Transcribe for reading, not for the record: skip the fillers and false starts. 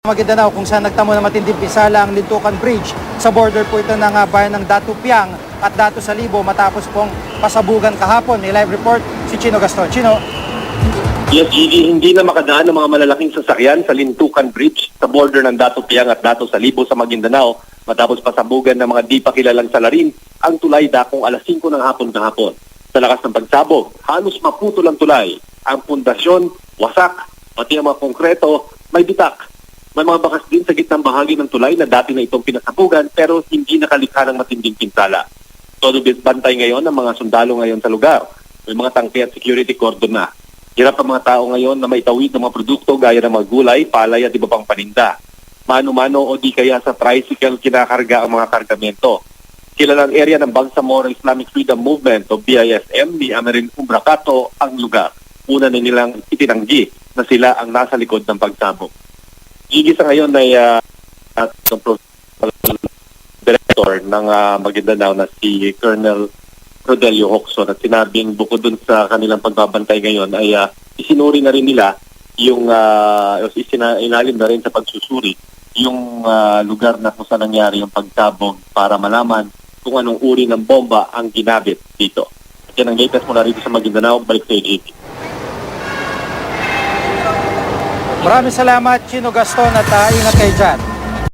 Maguindanao kung saan nagtamo ng matinding pinsala ang Lintukan Bridge sa border po ito ng bayan ng Datupiang at Datu Salibo matapos pong pasabugan kahapon. Live report si Chino Gaston. Chino. Yes, Gigi, hindi na makadaan ng mga malalaking sasakyan sa Lintukan Bridge sa border ng Datupiang at Datu Salibo sa Maguindanao matapos pasabugan ng mga di pa kilalang salarin ang tulay dakong alas 5 ng hapon kahapon. Sa lakas ng pagsabog, halos maputol ang tulay. Ang pundasyon, wasak, pati ang mga konkreto, may bitak. May mga bakas din sa gitnang bahagi ng tulay na dati na itong pinasabugan pero hindi nakalikha ng matinding pinsala. Todo bantay ngayon ang mga sundalo ngayon sa lugar. May mga tangke at security cordon na. Hirap ang mga tao ngayon na maitawid ng mga produkto gaya ng mga gulay, palay at iba pang paninda. Mano-mano o di kaya sa tricycle kinakarga ang mga kargamento. Kilalang area ng Bangsamoro Islamic Freedom Movement o BISM ni Amerin Umbracato ang lugar. Una na nilang itinanggi na sila ang nasa likod ng pagsabog. Gigi sa ngayon ay director ng Maguindanao na si Colonel Rodelio Hoxon at sinabing bukod dun sa kanilang pagbabantay ngayon ay isinuri na rin nila yung inalim na rin sa pagsusuri yung lugar na kung saan nangyari yung pagsabog para malaman kung anong uri ng bomba ang ginabit dito. At yan ang latest mula rito sa Maguindanao. Balik sa Gigi. Maraming salamat, Chino Gaston, at ingat kayo dyan.